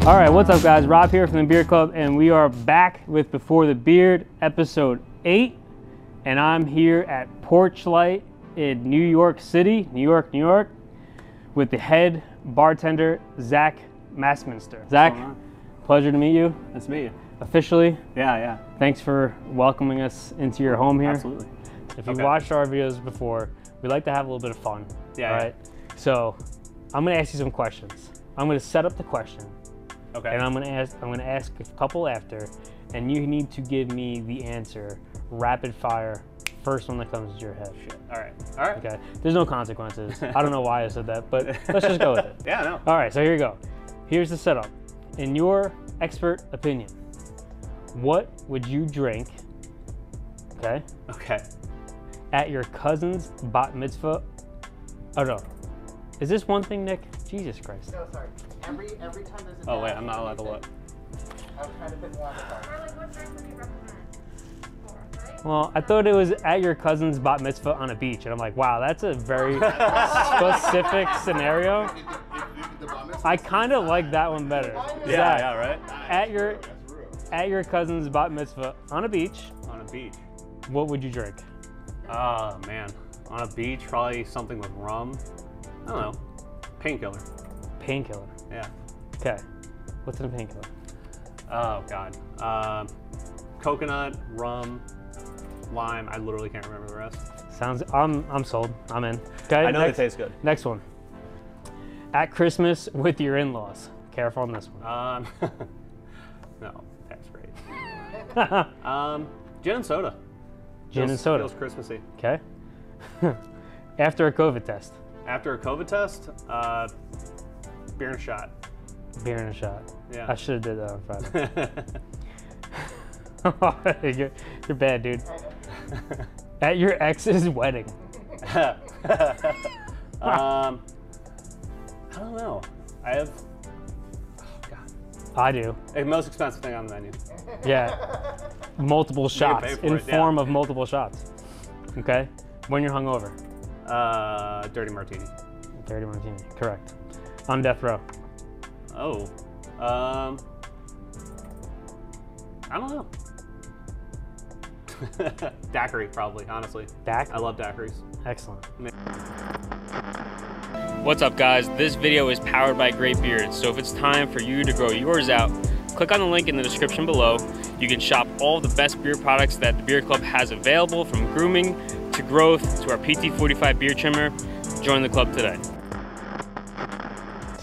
All right, what's up guys? Rob here from the Beard Club, and we are back with Before the Beard, episode 8. And I'm here at Porchlight in New York City, New York, with the head bartender, Zach Masminster. Zach, pleasure to meet you. Nice to meet you. Officially. Yeah. Thanks for welcoming us into your home here. Absolutely. If you've watched our videos before, we like to have a little bit of fun. Yeah. Right? So I'm gonna ask you some questions. I'm gonna set up the question. Okay. And I'm gonna ask a couple after, and you need to give me the answer, rapid fire, first one that comes to your head. Shit. All right. Okay. There's no consequences. I don't know why I said that, but let's just go with it. Yeah, no. All right, so here you go. Here's the setup. In your expert opinion, what would you drink, okay? Okay. At your cousin's bat mitzvah? Oh no. Is this one thing, Nick? Jesus Christ. No, sorry. Every time there's a Oh wait, I'm not allowed to look. I was trying to pick one. What drink would you recommend? Well, I thought it was at your cousin's bat mitzvah on a beach, and I'm like, wow, that's a very specific scenario. I kind of like that one better. Yeah, right. At your cousin's bat mitzvah on a beach. On a beach. What would you drink? Oh man, on a beach, probably something with rum. I don't know. Painkiller. Painkiller. Yeah. Okay. What's in a painkiller? Oh god. Coconut, rum, lime. I literally can't remember the rest. Sounds. I'm sold. I'm in. Okay. I know it tastes good. Next one. At Christmas with your in-laws. Careful on this one. No, that's great. Gin and soda. Gin and soda. Feels Christmassy. Okay. After a COVID test. After a COVID test, beer and a shot. Beer and a shot. Yeah. I should have did that on Friday. You're bad, dude. At your ex's wedding. I don't know. I have. Oh God. I do. The most expensive thing on the menu. Yeah. Multiple shots in form of multiple shots. Okay. When you're hungover. Dirty martini. Dirty martini. Correct. On death row. Oh. I don't know. Daiquiri, probably, honestly. Daiquiri? I love daiquiris. Excellent. What's up, guys? This video is powered by Great Beard, so if it's time for you to grow yours out, click on the link in the description below. You can shop all the best beard products that the Beard Club has available, from grooming to growth to our PT45 beard trimmer. Join the club today.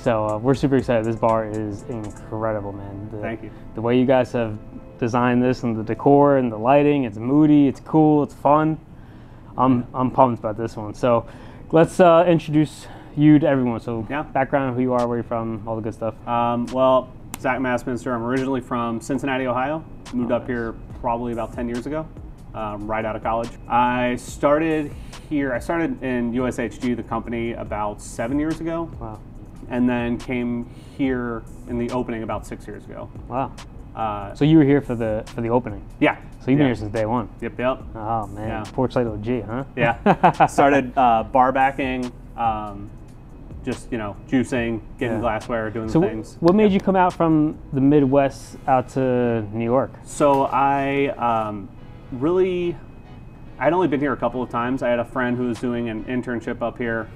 So we're super excited. This bar is incredible, man. Thank you. The way you guys have designed this, and the decor and the lighting, it's moody, it's cool, it's fun. I'm pumped about this one. So let's introduce you to everyone. So yeah, background, who you are, where you're from, all the good stuff. Well, Zach Masminster. I'm originally from Cincinnati, Ohio. Moved up here probably about 10 years ago, right out of college. I started here. I started in USHG, the company, about 7 years ago. Wow. And then came here in the opening about 6 years ago. Wow. So you were here for the opening? Yeah. So you've been here since day one? Yep. Oh man, yeah. Porchlight OG, huh? Yeah. Started bar backing, just, juicing, getting glassware, doing the things. What made you come out from the Midwest out to New York? So I'd only been here a couple of times. I had a friend who was doing an internship up here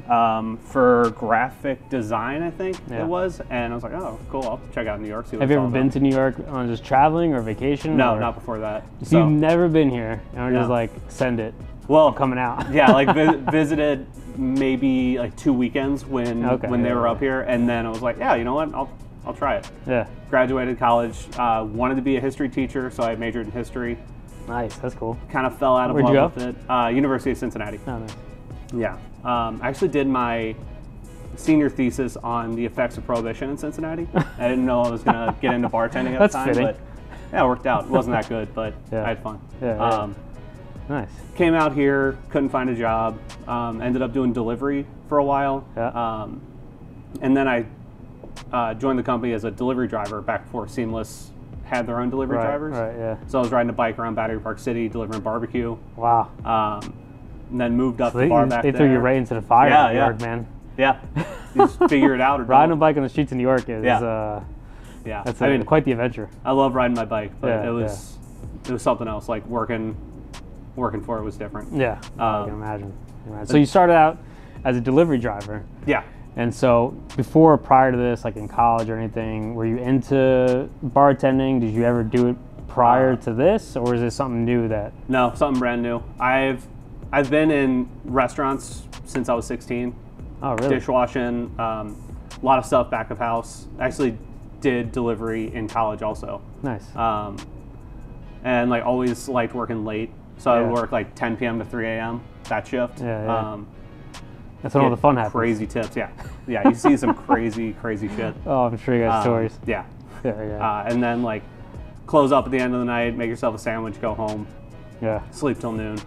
for graphic design, I think it was, and I was like, oh, cool, I'll check out New York. See what Have you ever been to New York on just traveling or vacation? No, or? not before that. So you've never been here, and we're just like, send it. Well, I'm coming out. Yeah, like visited maybe like 2 weekends when they were up here, and then I was like, yeah, you know what, I'll try it. Yeah. Graduated college, wanted to be a history teacher, so I majored in history. Nice, that's cool. Kind of fell out of love with it. University of Cincinnati. Oh, nice. Yeah. I actually did my senior thesis on the effects of Prohibition in Cincinnati. I didn't know I was going to get into bartending at the time, fitting. but yeah, it worked out. It wasn't that good, but I had fun. Nice. Came out here, couldn't find a job, ended up doing delivery for a while. Yeah. And then I joined the company as a delivery driver back before Seamless had their own delivery drivers. Right, yeah. So I was riding a bike around Battery Park City, delivering barbecue. Wow. And then moved up to bar back there. They threw you right into the fire, man. Yeah, you just figure it out. Or Riding a don't. bike on the streets of New York is Yeah. that's quite the adventure. I love riding my bike, but Yeah, it was something else. Like working for it was different. Yeah, I can imagine. So you started out as a delivery driver. Yeah. And so prior to this, like in college or anything, were you into bartending? Did you ever do it prior to this, or is this something new that? No, something brand new. I've been in restaurants since I was 16. Oh, really? Dishwashing, a lot of stuff back of house. I actually did delivery in college also. Nice. And like always liked working late. So I Yeah. would work like 10 p.m. to 3 a.m. that shift. Yeah. That's when all the fun happens. Crazy tips, yeah. Yeah, you see some crazy shit. Oh, I'm sure you got stories. Yeah. Yeah. And then like close up at the end of the night, make yourself a sandwich, go home, Yeah. sleep till noon.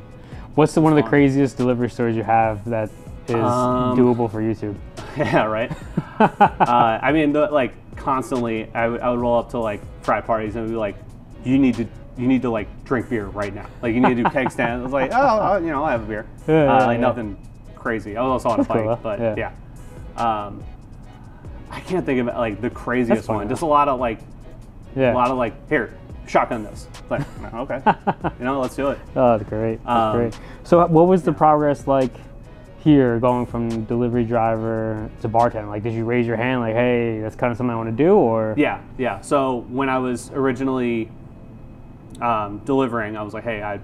What's one of the fun. craziest delivery stories you have that is doable for YouTube? Yeah, right. I mean, like constantly, I would roll up to like frat parties and be like, you need to like drink beer right now. Like you need to do keg stand. I was like, I'll have a beer. Yeah, nothing crazy. I was also on a bike, cool, but yeah. yeah. I can't think of like the craziest fun, one. though. Just a lot of like, Yeah. here, shotgun this. It's like, okay, let's do it. Oh, that's great. That's Um, great. So what was the progress like here, going from delivery driver to bartender? Like, did you raise your hand like, hey, that's kind of something I want to do, or? Yeah. So when I was originally delivering, I was like, hey, I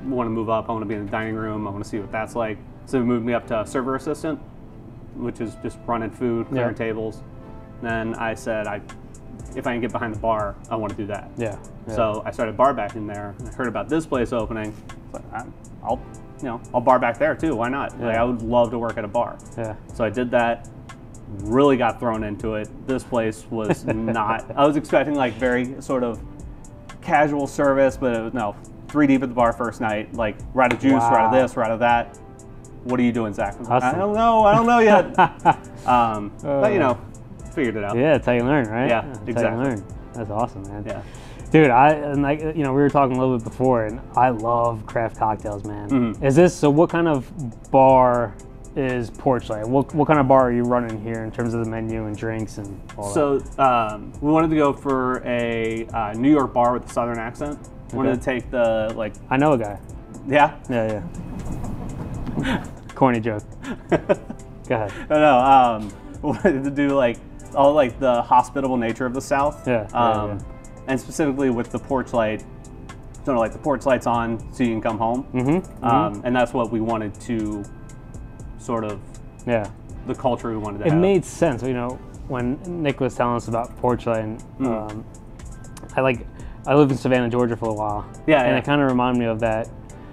want to move up. I want to be in the dining room. I want to see what that's like. So they moved me up to server assistant, which is just running food, clearing tables. Then I said, if I can get behind the bar, I want to do that. Yeah. So I started bar backing there. I heard about this place opening. But I'll bar back there too. Why not? Like, I would love to work at a bar. Yeah. So I did that. Really got thrown into it. This place was not. I was expecting like very sort of casual service, but it was, no, 3 deep at the bar first night. Like, we're out of juice, we're out of this, we're out of that. What are you doing, Zach? I was like, I don't know yet. But figured it out. Yeah, that's how you learn, right? Yeah, That's exactly. how you learn. That's awesome, man. Yeah. Dude, we were talking a little bit before, and I love craft cocktails, man. Mm-hmm. What kind of bar is Porchlight? What kind of bar are you running here in terms of the menu and drinks and all that? So we wanted to go for a New York bar with a Southern accent. Wanted to take the like. I know a guy. Yeah. Yeah. Corny joke. Go ahead. No. Wanted to do like all like the hospitable nature of the South. Yeah. And specifically with the Porchlight, sort of like the porch lights on so you can come home. And that's what we wanted to sort of. Yeah. The culture we wanted to It have. made sense, when Nick was telling us about Porchlight, and I lived in Savannah, Georgia for a while. Yeah, and yeah. it kind of reminded me of that.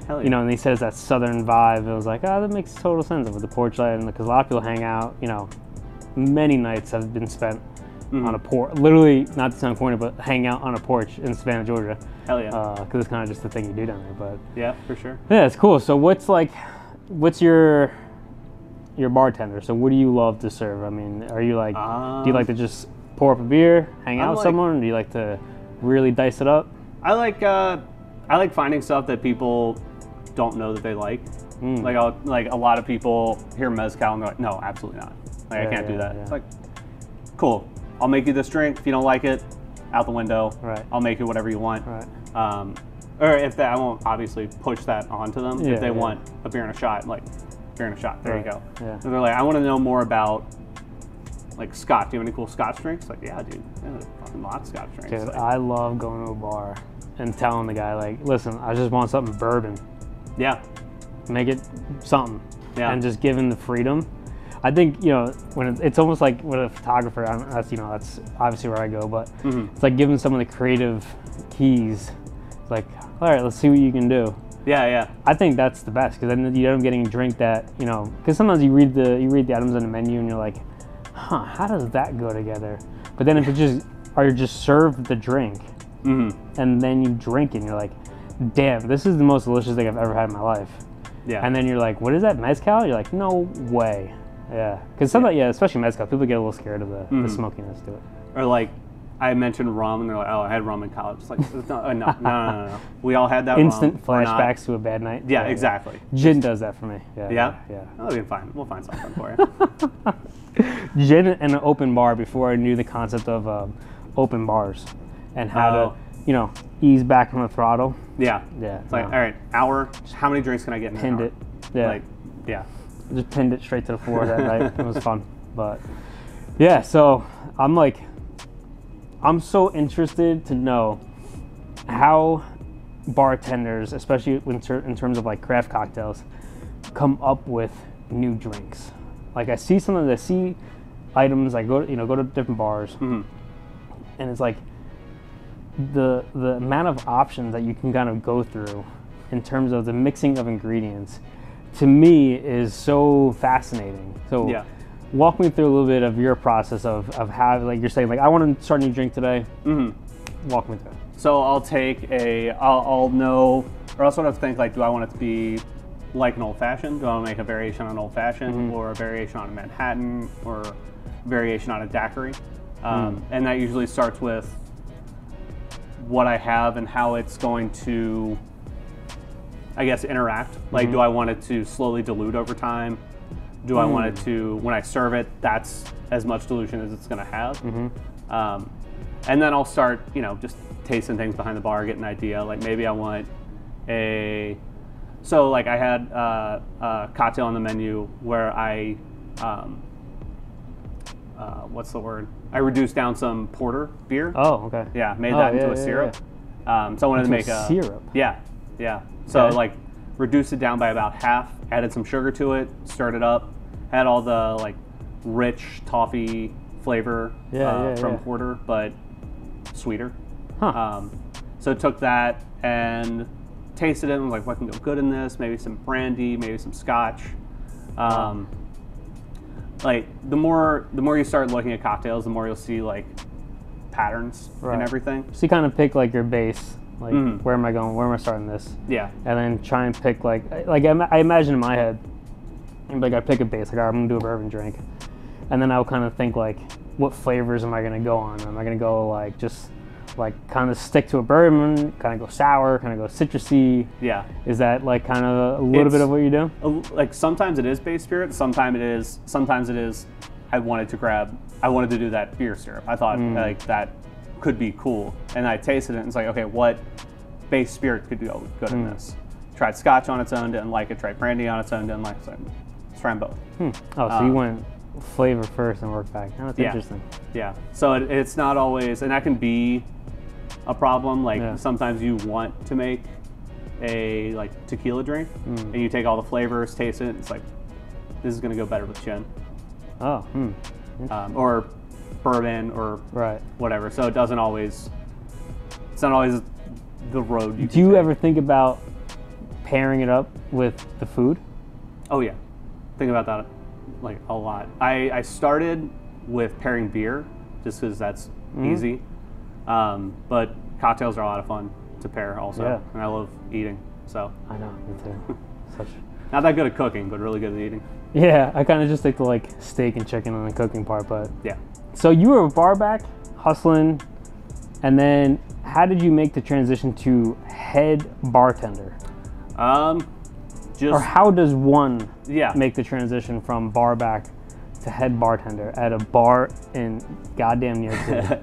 Hell yeah. And he says that southern vibe. It was like, that makes total sense with the Porchlight, and because a lot of people hang out. Many nights have been spent on a porch. Literally, not to sound corny, but hang out on a porch in Savannah, Georgia. Hell yeah. Because it's kind of just the thing you do down there. But Yeah, for sure. yeah, it's cool. So what's your bartender? So what do you love to serve? I mean, are you like, do you like to just pour up a beer, hang out with someone, or do you like to really dice it up? I like finding stuff that people don't know that they like. Like a lot of people hear mezcal and they're like, no, absolutely not. Like, I can't do that. Yeah. It's like, cool. I'll make you this drink. If you don't like it, out the window. Right. I'll make you whatever you want. Right. Or if I won't obviously push that onto them. Yeah, if they yeah. want a beer and a shot, like beer and a shot. There you go. Yeah. And they're like, I want to know more about like Scotch. Do you have any cool Scotch drinks? Like, yeah, dude. Yeah, there's fucking lots of Scotch drinks. Dude, Like, I love going to a bar and telling the guy, like, listen, I just want something bourbon. yeah. Make it something. Yeah. And just give him the freedom. I think, when it's almost like with a photographer, that's obviously where I go, but it's like giving someone the creative keys. It's like, all right, let's see what you can do. Yeah. I think that's the best, because then you end up getting a drink that, because sometimes you read the items on the menu and you're like, how does that go together? But then if you're just served the drink and then you drink it and you're like, damn, this is the most delicious thing I've ever had in my life. Yeah. And then you're like, what is that, mezcal? You're like, no way. Yeah. Because sometimes, especially mezcal, people get a little scared of the smokiness to it. Or like I mentioned rum, and they're like, "Oh, I had rum in college." It's like, no. We all had that Instant rum. We're not- flashbacks to a bad night. Yeah, exactly. Gin does that for me. Yeah. Yeah? Oh, we'll be fine. We'll find something for you. Gin and an open bar before I knew the concept of open bars and how Oh. to, ease back on the throttle. Yeah. Yeah. It's like, all right, hour. How many drinks can I get in an Pinned hour? it. Yeah. Like, yeah. Just pinned it straight to the floor that night. It was fun. But yeah, so I'm so interested to know how bartenders, especially in terms of like craft cocktails, come up with new drinks. Like I see items, I go to different bars, Mm-hmm. and it's like the amount of options that you can kind of go through in terms of the mixing of ingredients, to me is so fascinating. So Yeah. walk me through a little bit of your process of how, like you're saying, like I want to start a new drink today. Mm-hmm. Walk me through. So I'll take I'll know, or I'll sort of think like, do I want it to be like an old fashioned? Do I want to make a variation on an old fashioned, or a variation on a Manhattan, or a variation on a daiquiri? And that usually starts with what I have and how it's going to, I guess, interact. Like, do I want it to slowly dilute over time? Do I want it to, when I serve it, that's as much dilution as it's going to have? And then I'll start, just tasting things behind the bar, get an idea. Like maybe I want so like I had a cocktail on the menu where I, what's the word? I reduced down some porter beer. Oh, okay. Yeah, made that into a syrup. So I wanted to make a syrup. Yeah. So Okay. like reduced it down by about half, added some sugar to it, stirred it up, had all the like rich toffee flavor from porter, but sweeter. Huh. So took that and tasted it and was like, what can go good in this? Maybe some brandy, maybe some scotch. Like the more you start looking at cocktails, the more you'll see like patterns and everything. So you kind of pick like your base, like where am I going? Where am I starting this? Yeah. And then try and pick like I imagine in my head, like I pick a base, like all right, I'm gonna do a bourbon drink, and then I'll kind of think like, what flavors am I gonna go on? Am I gonna go like just like kind of stick to a bourbon, kind of go sour, kind of go citrusy? Yeah. Is that like kind of a little bit of what you do? Like sometimes it is base spirit, sometimes it is I wanted to do that beer syrup. I thought like that could be cool. And I tasted it and it's like, okay, what base spirit could go good in this? Tried scotch on its own, didn't like it. Tried brandy on its own, didn't like it. So let's try them both. Oh, so you went flavor first and work back. Oh, that's interesting. Yeah. So it's not always, and that can be a problem. Like sometimes you want to make a like tequila drink, and you take all the flavors, taste it. It's like, this is going to go better with gin. Oh. Or bourbon or whatever. So it's not always the road you Do you ever think about pairing it up with the food? Oh yeah, think about that like a lot. I started with pairing beer just because that's easy, but cocktails are a lot of fun to pair also, and I love eating. So I know, me too. Not that good at cooking, but really good at eating. Yeah, I kind of just stick to like steak and chicken on the cooking part, but yeah. So you were a bar back, hustling, and then how did you make the transition to head bartender? Or how does one make the transition from bar back to head bartender at a bar in goddamn New York City?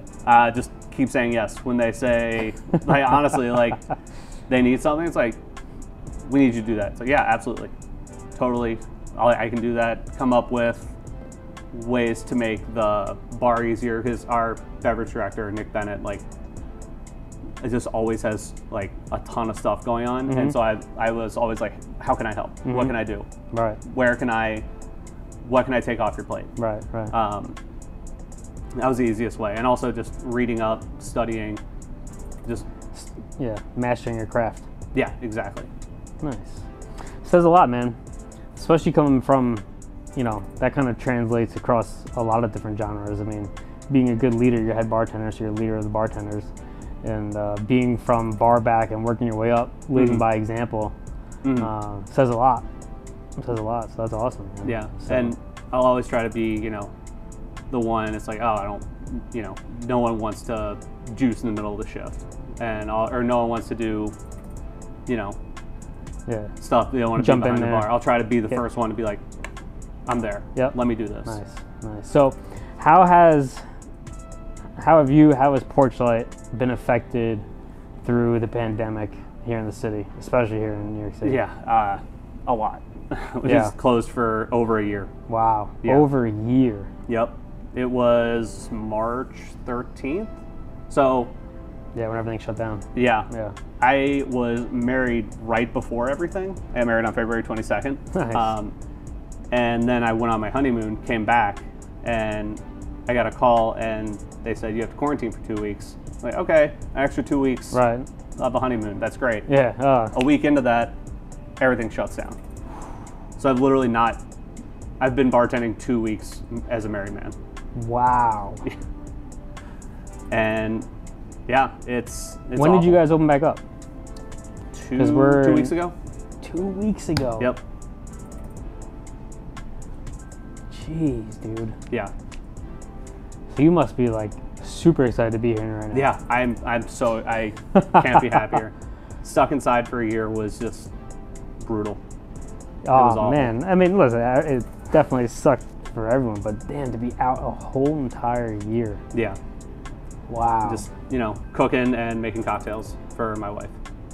Just keep saying yes when they say, like honestly, like they need something. It's like, we need you to do that. It's like, yeah, absolutely, totally. I can do that. Come up with ways to make the bar easier because our beverage director Nick Bennett, like, it just always has like a ton of stuff going on, and so I was always like, how can I help? What can I do? Right. What can I take off your plate? Right. That was the easiest way, and also just reading up, studying, just mastering your craft. Yeah, exactly. Nice. Says a lot, man. Especially coming from, that kind of translates across a lot of different genres. I mean, being a good leader, you're head bartender, so you're a leader of the bartenders. And being from bar back and working your way up, leading by example, says a lot. It says a lot, so that's awesome, man. Yeah, So, and I'll always try to be, the one, it's like, oh, I don't no one wants to juice in the middle of the shift, or no one wants to do, stuff. They don't want to Jump be behind in the there. bar. I'll try to be the first one to be like, I'm there. Yep. Let me do this. Nice. So, how has Porchlight been affected through the pandemic here in the city, especially here in New York City? Yeah, a lot. We Yeah. just closed for over a year. Wow. Yeah. Over a year. Yep. It was March 13th. So, Yeah, when everything shut down. yeah. Yeah. I was married right before everything. I got married on February 22nd. Nice. And then I went on my honeymoon, came back, and I got a call, and they said, you have to quarantine for 2 weeks. I'm like, okay, an extra 2 weeks. Right. I'll have a honeymoon. That's great. Yeah. A week into that, everything shuts down. So I've been bartending 2 weeks as a married man. Wow. And yeah, it's When did you awful. guys open back up? 'Cause we're 2 weeks ago? 2 weeks ago. Yep. Jeez, dude. Yeah. So you must be like super excited to be here right now. Yeah, I can't be happier. Stuck inside for a year was just brutal. was Oh awful. man. I mean, listen, it definitely sucked for everyone, but damn, to be out a whole entire year. Yeah. Wow. Just, cooking and making cocktails for my wife.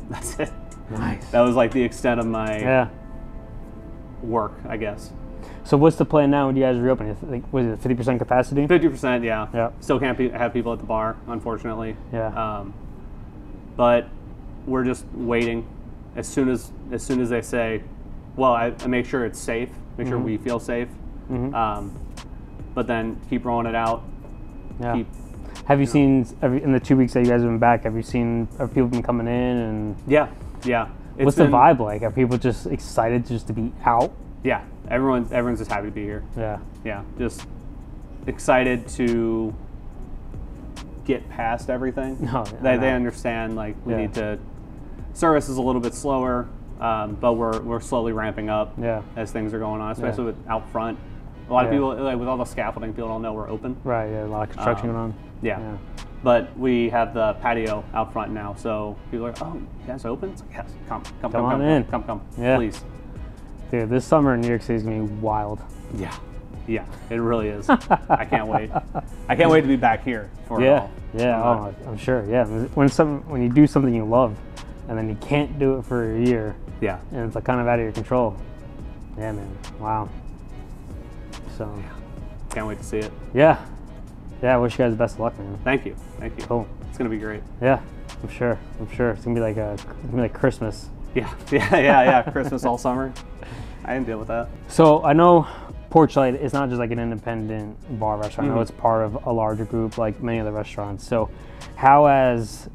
That's it. nice. That was like the extent of my Yeah. work, I guess. So what's the plan now when you guys reopen? Was it 50% capacity? 50%, yeah. Yeah. Still can't have people at the bar, unfortunately. Yeah. But we're just waiting. As soon as they say, well, I make sure it's safe, make sure we feel safe. But then keep rolling it out. Yeah. Have you seen in the 2 weeks that you guys have been back? Have people been coming in and? Yeah. What's the vibe like? Are people just excited just to be out? Yeah, everyone's just happy to be here. Yeah. Just excited to get past everything. No, They understand we need to. Service is a little bit slower, but we're slowly ramping up as things are going on, especially with out front. A lot of people, with all the scaffolding, people don't know we're open. Right. Yeah. A lot of construction going on. Yeah. But we have the patio out front now, so people are like, "Oh, you guys open?" It's like, "Yes, come on in. come, Yeah. please." Dude, this summer in New York City is gonna be wild. Yeah, it really is. I can't wait. I can't wait to be back here for it all. Yeah. Oh, I'm sure. Yeah. When you do something you love, and then you can't do it for a year, Yeah. and it's kind of out of your control. Yeah, man. Wow. So. Can't wait to see it. Yeah. I wish you guys the best of luck, man. Thank you. Cool. It's gonna be great. Yeah, I'm sure. It's gonna be like Christmas. Yeah. Christmas all summer. I didn't deal with that. So I know Porchlight is not just like an independent bar restaurant. I know it's part of a larger group, like many other restaurants. So how has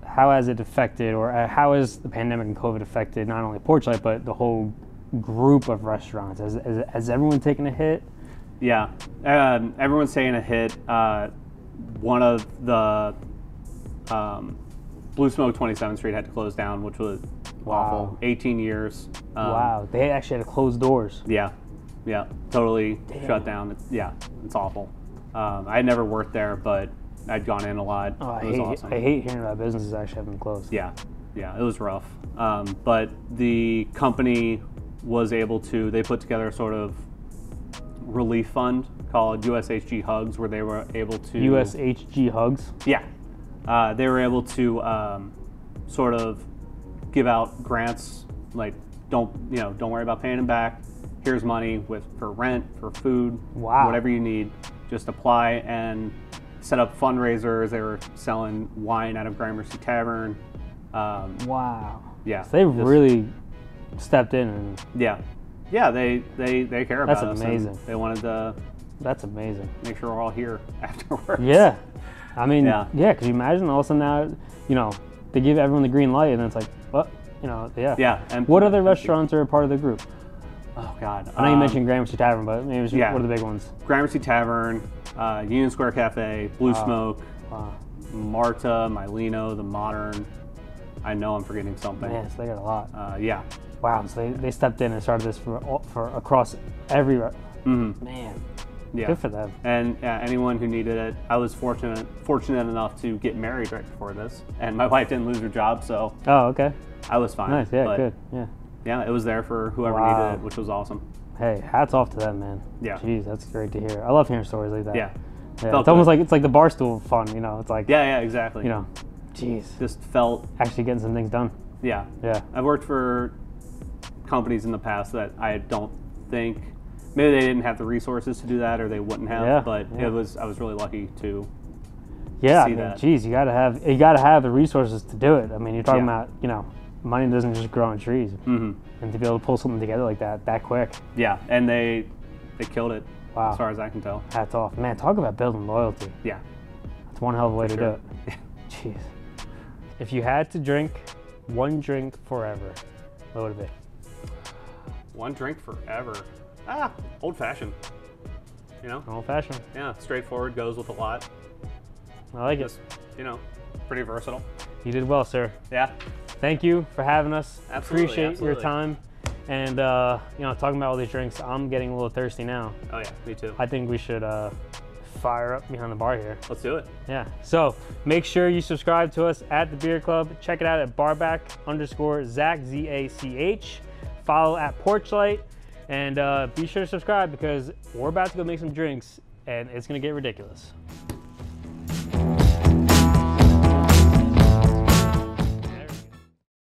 it affected, or how has the pandemic and COVID affected not only Porchlight but the whole group of restaurants? Has everyone taken a hit? Yeah, everyone's taking a hit. One of the Blue Smoke 27th Street had to close down, which was awful. 18 years. Wow, they actually had to close doors. Yeah, totally shut down. It's awful. I had never worked there, but I'd gone in a lot. Oh, It was awesome. I hate hearing about businesses actually having closed. Yeah, it was rough. But the company was able to, they put together a sort of relief fund called USHG Hugs, where they were able to... USHG Hugs? Yeah. They were able to sort of give out grants, like, don't worry about paying them back. Here's money for rent, for food, whatever you need. Just apply and set up fundraisers. They were selling wine out of Gramercy Tavern. Wow. Yeah. So they really stepped in and... Yeah, they care about us. That's amazing. They wanted to... That's amazing. Make sure we're all here afterwards. Yeah. I mean, Yeah. because you imagine all of a sudden now, they give everyone the green light and then it's like, what? Yeah. Yeah. And What other restaurants are a part of the group? Oh, God. I know you mentioned Gramercy Tavern, but maybe what are the big ones? Gramercy Tavern, Union Square Cafe, Blue Smoke, Wow. Marta, Mylino, The Modern. I know I'm forgetting something. Man, so they got a lot. Yeah. Wow, so they stepped in and started this for across every... Man. Yeah. Good for them. And anyone who needed it, I was fortunate enough to get married right before this, and my wife didn't lose her job, so Oh, okay. I was fine. Nice. Yeah, But, good. Yeah. Yeah, it was there for whoever Wow. needed it, which was awesome. Hey, hats off to them, man. Yeah. Jeez, that's great to hear. I love hearing stories like that. Yeah. Yeah, Felt it's almost good. like it's like the Barstool fun, you know. It's like Yeah, exactly. you know, jeez, Just felt, actually getting some things done. yeah. Yeah. I've worked for companies in the past that I don't think, maybe they didn't have the resources to do that, or they wouldn't have. Yeah, But yeah. I was really lucky to. Yeah, I See mean, that. geez, you gotta have the resources to do it. I mean, you're talking Yeah. about, you know, money doesn't just grow on trees, Hmm. and to be able to pull something together like that quick, Yeah, and they killed it. Wow. As far as I can tell. hats off, man. Talk about building loyalty. Yeah. That's one hell of a way to do sure. it. Jeez. If you had to drink one drink forever, what would it be? One drink forever. Old fashioned. You know? Old fashioned. Yeah, straightforward, goes with a lot. I like it. Just, you know, pretty versatile. You did well, sir. Yeah. Thank you for having us. Absolutely, Appreciate absolutely. your time. And, you know, talking about all these drinks, I'm getting a little thirsty now. Oh yeah, me too. I think we should fire up behind the bar here. Let's do it. Yeah. So make sure you subscribe to us at the Beer Club. Check it out at barback_Zach, ZACH. Follow at Porchlight. And be sure to subscribe because we're about to go make some drinks and it's going to get ridiculous.